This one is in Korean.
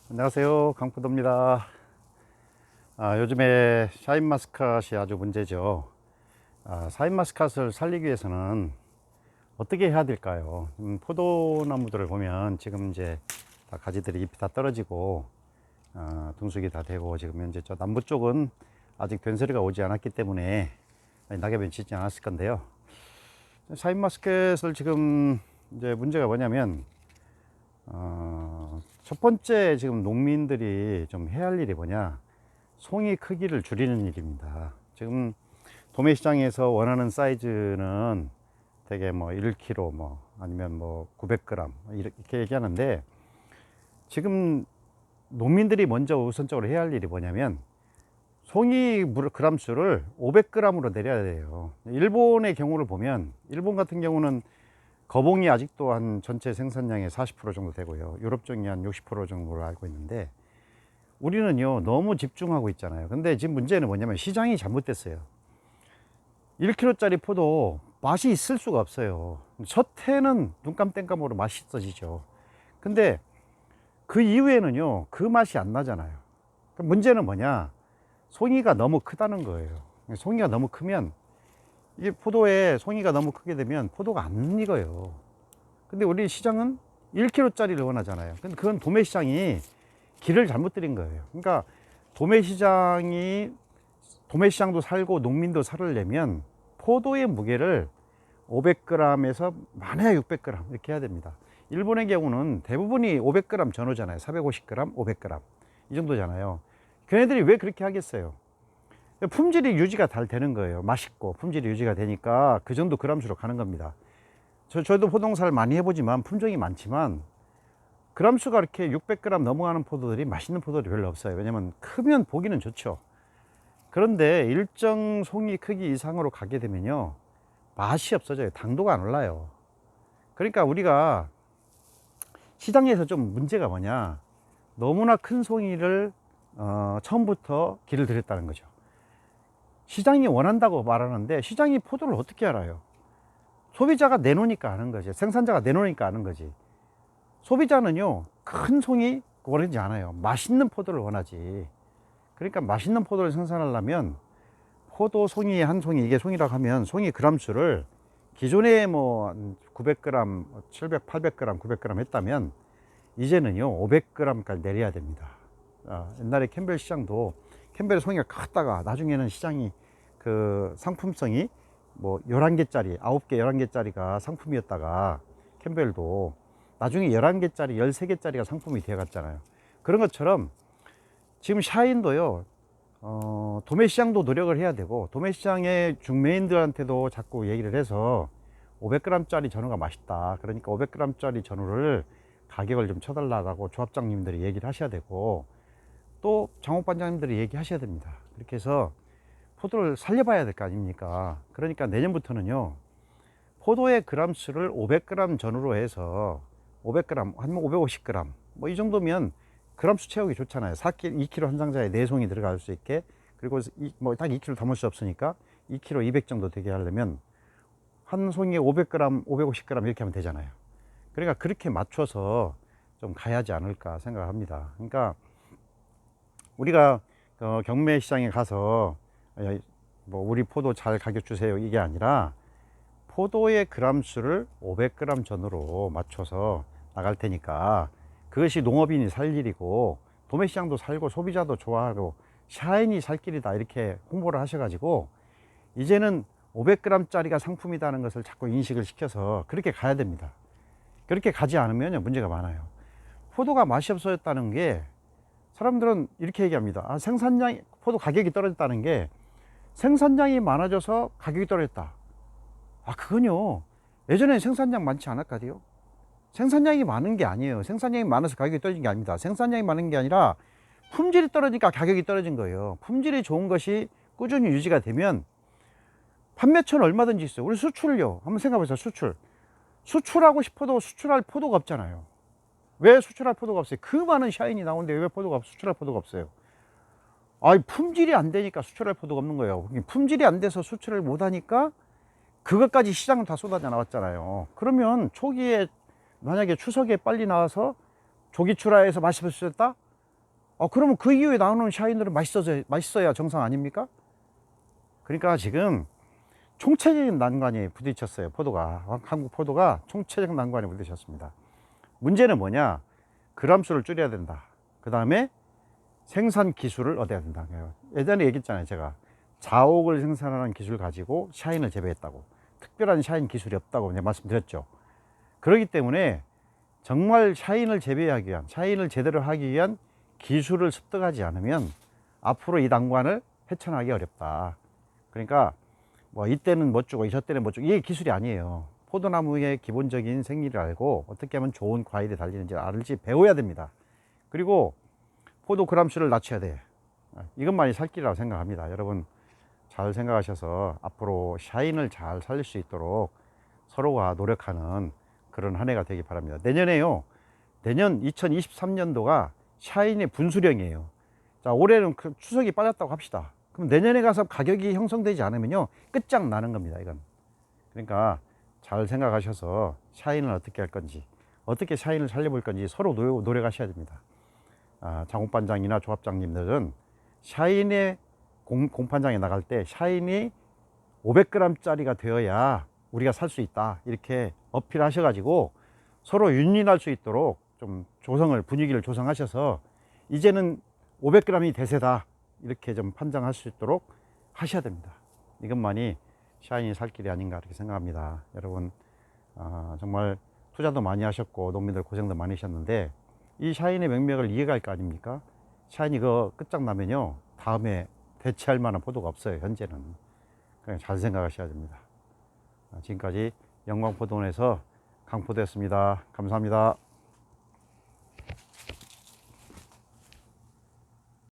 안녕하세요, 강포도입니다. 요즘에 샤인마스카트이 아주 문제죠. 샤인마스카트를 살리기 위해서는 어떻게 해야 될까요? 포도나무들을 보면 지금 이제 다 가지들이 잎이 다 떨어지고 등숙이 다 되고, 지금 현재 저 남부 쪽은 아직 된소리가 오지 않았기 때문에 낙엽이 짓지 않았을 건데요. 샤인마스카트를 지금 이제 문제가 뭐냐면, 첫 번째 지금 농민들이 좀 해야 할 일이 뭐냐, 송이 크기를 줄이는 일입니다. 지금 도매시장에서 원하는 사이즈는 되게 뭐 1kg 뭐 아니면 뭐 900g 이렇게 얘기하는데, 지금 농민들이 먼저 우선적으로 해야 할 일이 뭐냐면 송이 그람 수를 500g으로 내려야 돼요. 일본의 경우를 보면, 일본 같은 경우는 거봉이 아직도 한 전체 생산량의 40% 정도 되고요, 유럽 쪽이 한 60% 정도로 알고 있는데, 우리는요 너무 집중하고 있잖아요. 근데 지금 문제는 뭐냐면 시장이 잘못됐어요. 1kg짜리 포도 맛이 있을 수가 없어요. 첫 해는 눈감땡감으로 맛있어지죠. 근데 그 이후에는요 그 맛이 안 나잖아요. 문제는 뭐냐, 송이가 너무 크다는 거예요. 송이가 너무 크면, 이게 포도에 송이가 너무 크게 되면 포도가 안 익어요. 근데 우리 시장은 1kg짜리를 원하잖아요. 근데 그건 도매시장이 길을 잘못 들인 거예요. 그러니까 도매시장도 살고 농민도 살으려면 포도의 무게를 500g에서 많아야 600g 이렇게 해야 됩니다. 일본의 경우는 대부분이 500g 전후잖아요. 450g, 500g 이 정도잖아요. 걔네들이 왜 그렇게 하겠어요? 품질이 유지가 잘 되는 거예요. 맛있고 품질이 유지가 되니까 그 정도 그람수로 가는 겁니다. 저희도 포동사를 많이 해보지만 품종이 많지만 그람수가 이렇게 600g 넘어가는 포도들이 맛있는 포도들이 별로 없어요. 왜냐면 크면 보기는 좋죠. 그런데 일정 송이 크기 이상으로 가게 되면요 맛이 없어져요. 당도가 안 올라요. 그러니까 우리가 시장에서 좀 문제가 뭐냐, 너무나 큰 송이를 처음부터 길을 들였다는 거죠. 시장이 원한다고 말하는데 시장이 포도를 어떻게 알아요? 소비자가 내놓으니까 아는 거지. 생산자가 내놓으니까 아는 거지. 소비자는요 큰 송이 원하지 않아요. 맛있는 포도를 원하지. 그러니까 맛있는 포도를 생산하려면 포도 송이 한 송이, 이게 송이라고 하면 송이 그람수를 기존에 뭐 900g, 700, 800g, 900g 했다면 이제는요 500g까지 내려야 됩니다. 옛날에 캠벨 시장도 캠벨 송이가 컸다가 나중에는 시장이 그 상품성이 뭐 11개짜리, 9개, 11개짜리가 상품이었다가 캠벨도 나중에 11개짜리, 13개짜리가 상품이 되어 갔잖아요. 그런 것처럼 지금 샤인도요, 도매시장도 노력을 해야 되고, 도매시장의 중매인들한테도 자꾸 얘기를 해서 500g짜리 전후가 맛있다. 그러니까 500g짜리 전후를 가격을 좀 쳐달라고 조합장님들이 얘기를 하셔야 되고, 또 장목반장님들이 얘기하셔야 됩니다. 그렇게 해서 포도를 살려봐야 될 거 아닙니까? 그러니까 내년부터는요, 포도의 그람수를 500g 전후로 해서 500g, 한 550g, 뭐 이 정도면 그람수 채우기 좋잖아요. 4kg, 2kg 한 상자에 4송이 들어갈 수 있게. 그리고 뭐 딱 2kg 담을 수 없으니까 2kg 200 정도 되게 하려면 한 송이에 500g, 550g 이렇게 하면 되잖아요. 그러니까 그렇게 맞춰서 좀 가야지 않을까 생각합니다. 그러니까 우리가 경매 시장에 가서 뭐 우리 포도 잘 가격 주세요 이게 아니라, 포도의 그람수를 500g 전후로 맞춰서 나갈 테니까 그것이 농업인이 살 일이고 도매시장도 살고 소비자도 좋아하고 샤인이 살 길이다, 이렇게 홍보를 하셔가지고 이제는 500g 짜리가 상품이라는 것을 자꾸 인식을 시켜서 그렇게 가야 됩니다. 그렇게 가지 않으면 문제가 많아요. 포도가 맛이 없어졌다는 게, 사람들은 이렇게 얘기합니다. 생산량이, 포도 가격이 떨어졌다는 게 생산량이 많아져서 가격이 떨어졌다. 그건요, 예전에 생산량 많지 않았거든요. 생산량이 많은 게 아니에요. 생산량이 많아서 가격이 떨어진 게 아닙니다. 생산량이 많은 게 아니라 품질이 떨어지니까 가격이 떨어진 거예요. 품질이 좋은 것이 꾸준히 유지가 되면 판매처는 얼마든지 있어요. 우리 수출요, 한번 생각해 보세요. 수출하고 싶어도 수출할 포도가 없잖아요. 왜 수출할 포도가 없어요? 그 많은 샤인이 나오는데 왜 수출할 포도가 없어요? 품질이 안 되니까 수출할 포도가 없는 거예요. 품질이 안 돼서 수출을 못 하니까 그것까지 시장은 다 쏟아져 나왔잖아요. 그러면 초기에 만약에 추석에 빨리 나와서 조기 출하해서 맛이 없어졌다? 그러면 그 이후에 나오는 샤인들은 맛있어야 정상 아닙니까? 그러니까 지금 총체적인 난관에 부딪혔어요. 포도가, 한국 포도가 총체적 난관에 부딪혔습니다. 문제는 뭐냐? 그람수를 줄여야 된다. 그 다음에 생산 기술을 얻어야 된다. 예전에 얘기했잖아요. 제가 자옥을 생산하는 기술 가지고 샤인을 재배했다고. 특별한 샤인 기술이 없다고 말씀드렸죠. 그렇기 때문에 정말 샤인을 재배하기 위한, 샤인을 제대로 하기 위한 기술을 습득하지 않으면 앞으로 이 난관을 헤쳐나가기 어렵다. 그러니까 뭐 이때는 못 주고 저때는 못 주고, 이게 기술이 아니에요. 포도나무의 기본적인 생리를 알고 어떻게 하면 좋은 과일이 달리는지 알지 배워야 됩니다. 그리고 포도 그람수를 낮춰야 돼. 이것만이 살 길이라고 생각합니다. 여러분 잘 생각하셔서 앞으로 샤인을 잘 살릴 수 있도록 서로가 노력하는 그런 한 해가 되기 바랍니다. 내년에요. 내년 2023년도가 샤인의 분수령이에요. 자, 올해는 그 추석이 빠졌다고 합시다. 그럼 내년에 가서 가격이 형성되지 않으면요, 끝장나는 겁니다, 이건. 그러니까 잘 생각하셔서 샤인을 어떻게 할 건지, 어떻게 샤인을 살려볼 건지 서로 노력하셔야 됩니다. 장호반장이나 조합장님들은 샤인의 공판장에 나갈 때 샤인이 500g짜리가 되어야 우리가 살 수 있다, 이렇게 어필하셔가지고 서로 윈윈할 수 있도록 좀 분위기를 조성하셔서 이제는 500g이 대세다, 이렇게 좀 판정할 수 있도록 하셔야 됩니다. 이것만이 샤인이 살 길이 아닌가 이렇게 생각합니다. 여러분 정말 투자도 많이 하셨고 농민들 고생도 많이 하셨는데 이 샤인의 맥락을 이해갈 거 아닙니까? 샤인이 그 끝장나면요, 다음에 대체할 만한 포도가 없어요. 현재는. 그냥 잘 생각하셔야 됩니다. 지금까지 영광포도원에서 강포도였습니다. 감사합니다.